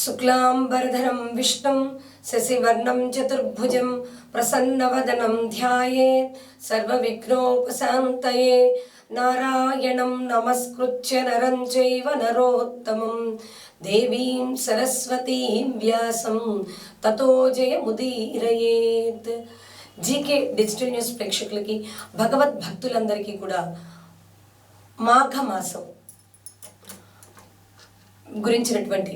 శుక్లాంబరధరం విష్ణుం శశివర్ణం చతుర్భుజం ప్రసన్నవదనం ధ్యాయేత్ సర్వవిఘ్నోపశాంతయే. నారాయణం నమస్కృత్య నరం చైవ నరోత్తమం దేవీం సరస్వతీం వ్యాసం తతో జయముదీరయేత్. జీకే డిజిటల్ న్యూస్ ప్రేక్షకులకి, భగవద్భక్తులందరికీ కూడా మాఘమాసం గురించినటువంటి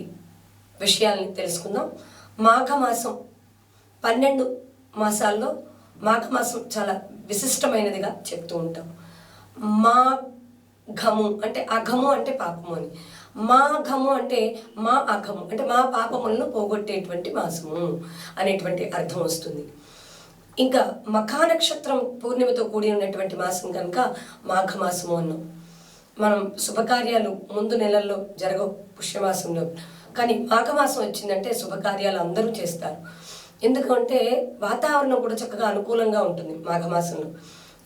విషయాల్ని తెలుసుకుందాం. మాఘమాసం 12 మాసాల్లో మాఘమాసం చాలా విశిష్టమైనదిగా చెప్తూ ఉంటాం. మాఘము అంటే అఘము అంటే పాపము అని, మాఘము అంటే మా అఘము అంటే మా పాపములను పోగొట్టేటువంటి మాసము అనేటువంటి అర్థం వస్తుంది. ఇంకా మఖా నక్షత్రం పూర్ణిమతో కూడి ఉన్నటువంటి మాసం కనుక మాఘమాసము అన్నాం. మనం శుభకార్యాలు ముందు నెలల్లో జరగవు పుష్యమాసంలో, కానీ మాఘమాసం వచ్చిందంటే శుభకార్యాలు అందరూ చేస్తారు. ఎందుకంటే వాతావరణం కూడా చక్కగా అనుకూలంగా ఉంటుంది. మాఘమాసంలో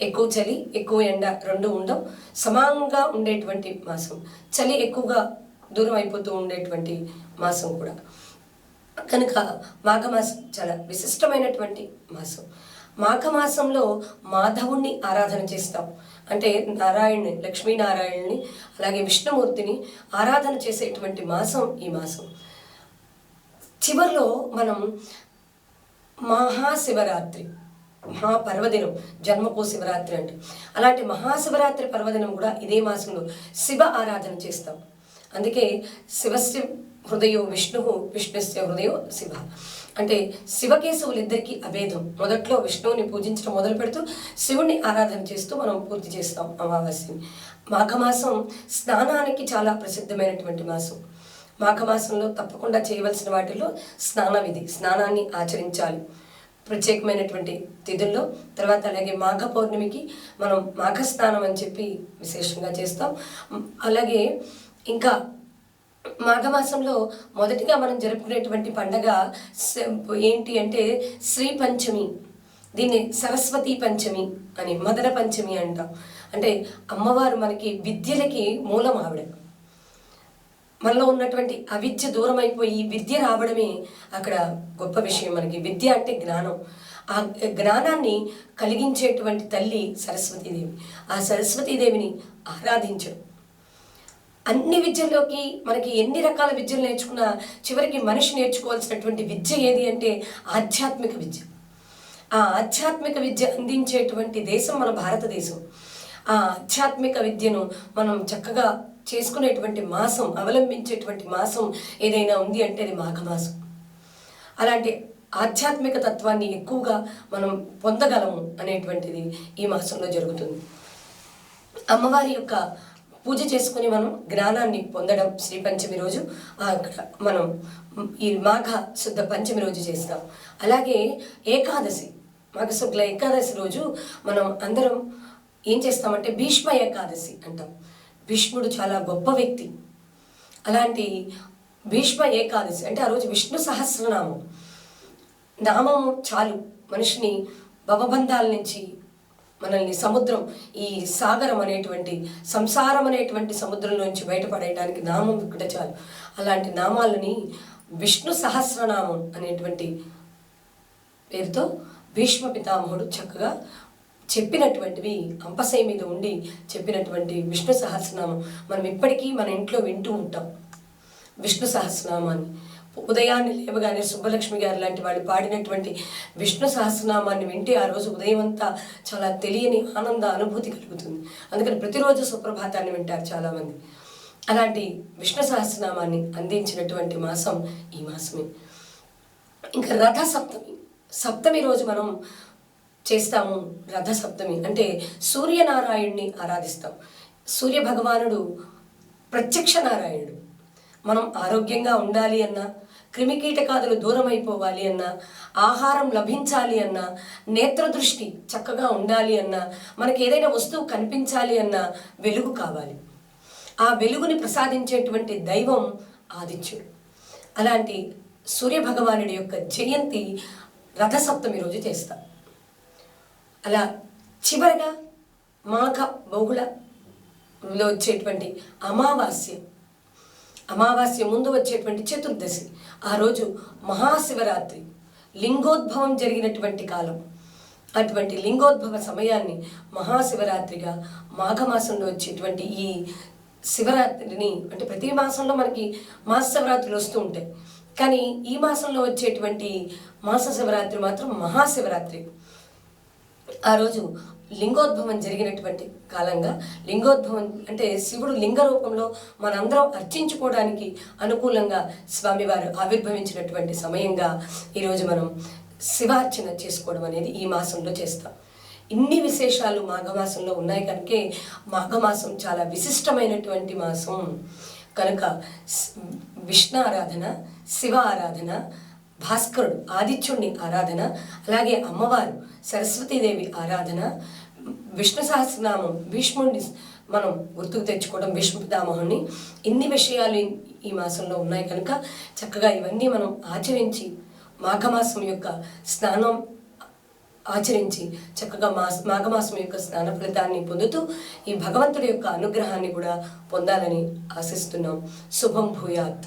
ఎక్కువ చలి ఎక్కువ ఎండ రెండు ఉండవు, సమానంగా ఉండేటువంటి మాసం. చలి ఎక్కువగా దూరం అయిపోతూ ఉండేటువంటి మాసం కూడా కనుక మాఘమాసం చాలా విశిష్టమైనటువంటి మాసం. మాఘమాసంలో మాధవుణ్ణి ఆరాధన చేస్తాం. అంటే నారాయణుని, లక్ష్మీనారాయణుని, అలాగే విష్ణుమూర్తిని ఆరాధన చేసేటువంటి మాసం ఈ మాసం. చివరిలో మనం మహాశివరాత్రి, మహాపర్వదినం, జన్మకో శివరాత్రి అంటే అలాంటి మహాశివరాత్రి పర్వదినం కూడా ఇదే మాసంలో శివ ఆరాధన చేస్తాం. అందుకే శివస్య హృదయో విష్ణు, విష్ణుస్య హృదయో శివ. అంటే శివకేశవులిద్దరికీ అభేదం. మొదట్లో విష్ణువుని పూజించడం మొదలు పెడుతూ శివుణ్ణి ఆరాధన చేస్తూ మనం పూర్తి చేస్తాం అమావాస్యని. మాఘమాసం స్నానానికి చాలా ప్రసిద్ధమైనటువంటి మాసం. మాఘమాసంలో తప్పకుండా చేయవలసిన వాటిల్లో స్నాన విధి, స్నానాన్ని ఆచరించాలి ప్రత్యేకమైనటువంటి తిథుల్లో. తర్వాత అలాగే మాఘ పౌర్ణమికి మనం మాఘ స్నానం అని చెప్పి విశేషంగా చేస్తాం. అలాగే ఇంకా మాఘమాసంలో మొదటిగా మనం జరుపుకునేటువంటి పండగ ఏంటి అంటే శ్రీ పంచమి. దీన్ని సరస్వతి పంచమి అని, మదన పంచమి అంటాం. అంటే అమ్మవారు మనకి విద్యలకి మూలం ఆవిడ. మనలో ఉన్నటువంటి అవిద్య దూరం అయిపోయి విద్య రావడమే అక్కడ గొప్ప విషయం. మనకి విద్య అంటే జ్ఞానం. ఆ జ్ఞానాన్ని కలిగించేటువంటి తల్లి సరస్వతీదేవి. ఆ సరస్వతీదేవిని ఆరాధించడం. అన్ని విద్యల్లోకి మనకి ఎన్ని రకాల విద్యలు నేర్చుకున్నా చివరికి మనిషి నేర్చుకోవాల్సినటువంటి విద్య ఏది అంటే ఆధ్యాత్మిక విద్య. ఆ ఆధ్యాత్మిక విద్య అందించేటువంటి దేశం మన భారతదేశం. ఆ ఆధ్యాత్మిక విద్యను మనం చక్కగా చేసుకునేటువంటి మాసం, అవలంబించేటువంటి మాసం ఏదైనా ఉంది అంటే అది మాఘమాసం. అలాంటి ఆధ్యాత్మిక తత్వాన్ని ఎక్కువగా మనం పొందగలము అనేటువంటిది ఈ మాసంలో జరుగుతుంది. అమ్మవారి యొక్క పూజ చేసుకుని మనం జ్ఞానాన్ని పొందడం శ్రీ పంచమి రోజు అక్కడ మనం ఈ మాఘ శుద్ధ పంచమి రోజు చేస్తాం. అలాగే ఏకాదశి, మాఘ శుక్ల ఏకాదశి రోజు మనం అందరం ఏం చేస్తామంటే భీష్మ ఏకాదశి అంటాం. భీష్ముడు చాలా గొప్ప వ్యక్తి. అలాంటి భీష్మ ఏకాదశి అంటే ఆ రోజు విష్ణు సహస్రనామం, నామం చాలు మనిషిని భవబంధాల నుంచి, మనల్ని సముద్రం, ఈ సాగరం అనేటువంటి సంసారం అనేటువంటి సముద్రంలోంచి బయటపడేయడానికి నామం ఇక్కడ చాలు. అలాంటి నామాలని విష్ణు సహస్రనామం అనేటువంటి పేరుతో భీష్మ పితామహుడు చక్కగా చెప్పినటువంటివి, అంపశై మీద ఉండి చెప్పినటువంటి విష్ణు సహస్రనామం మనం ఇప్పటికీ మన ఇంట్లో వింటూ ఉంటాం. విష్ణు సహస్రనామాన్ని ఉదయాన్నే లేవగానే సుబ్బలక్ష్మి గారు లాంటి వాళ్ళు పాడినటువంటి విష్ణు సహస్రనామాన్ని వింటే ఆ రోజు ఉదయం అంతా చాలా తెలియని ఆనంద అనుభూతి కలుగుతుంది. అందుకని ప్రతిరోజు సుప్రభాతాన్ని వింటారు చాలామంది. అలాంటి విష్ణు సహస్రనామాన్ని అందించినటువంటి మాసం ఈ మాసమే. ఇంకా రథ సప్తమి, సప్తమి రోజు మనం చేస్తాము రథ సప్తమి. అంటే సూర్యనారాయణుని ఆరాధిస్తాం. సూర్య భగవానుడు ప్రత్యక్ష నారాయణుడు. మనం ఆరోగ్యంగా ఉండాలి అన్నా, క్రిమికీటకాదులు దూరం అయిపోవాలి అన్నా, ఆహారం లభించాలి అన్నా, నేత్రదృష్టి చక్కగా ఉండాలి అన్నా, మనకి ఏదైనా వస్తువు కనిపించాలి అన్నా వెలుగు కావాలి. ఆ వెలుగుని ప్రసాదించేటువంటి దైవం ఆదిత్యుడు. అలాంటి సూర్యభగవానుడి యొక్క జయంతి రథసప్తమి రోజు చేస్తాం. అలా చివరగా మాఘ బహుళలో వచ్చేటువంటి అమావాస్య, అమావాస్య ముందు వచ్చేటువంటి చతుర్దశి, ఆ రోజు మహాశివరాత్రి, లింగోద్భవం జరిగినటువంటి కాలం. అటువంటి లింగోద్భవ సమయాన్ని మహాశివరాత్రిగా, మాఘమాసంలో వచ్చేటువంటి ఈ శివరాత్రిని, అంటే ప్రతి మాసంలో మనకి మాస శివరాత్రులు వస్తూ ఉంటాయి, కానీ ఈ మాసంలో వచ్చేటువంటి మాస శివరాత్రి మాత్రం మహాశివరాత్రి. ఆ రోజు లింగోద్భవం జరిగినటువంటి కాలంగా, లింగోద్భవం అంటే శివుడు లింగ రూపంలో మనందరం అర్చించుకోవడానికి అనుకూలంగా స్వామివారు ఆవిర్భవించినటువంటి సమయంగా ఈరోజు మనం శివార్చన చేసుకోవడం అనేది ఈ మాసంలో చేస్తాం. ఇన్ని విశేషాలు మాఘమాసంలో ఉన్నాయి కనుకే మాఘమాసం చాలా విశిష్టమైనటువంటి మాసం కనుక విష్ణు ఆరాధన, శివ ఆరాధన, భాస్కరుడు ఆదిత్యుడిని ఆరాధన, అలాగే అమ్మవారు సరస్వతీదేవి ఆరాధన, విష్ణు సహస్రనామం, భీష్ముడిని మనం గుర్తుకు తెచ్చుకోవడం, భీష్మ పితామహుని, ఇన్ని విషయాలు ఈ మాసంలో ఉన్నాయి కనుక చక్కగా ఇవన్నీ మనం ఆచరించి మాఘమాసం యొక్క స్నానం ఆచరించి చక్కగా మాఘమాసం యొక్క స్నాన ఫలితాన్ని పొందుతూ ఈ భగవంతుడి యొక్క అనుగ్రహాన్ని కూడా పొందాలని ఆశిస్తున్నాం. శుభం భూయాత్.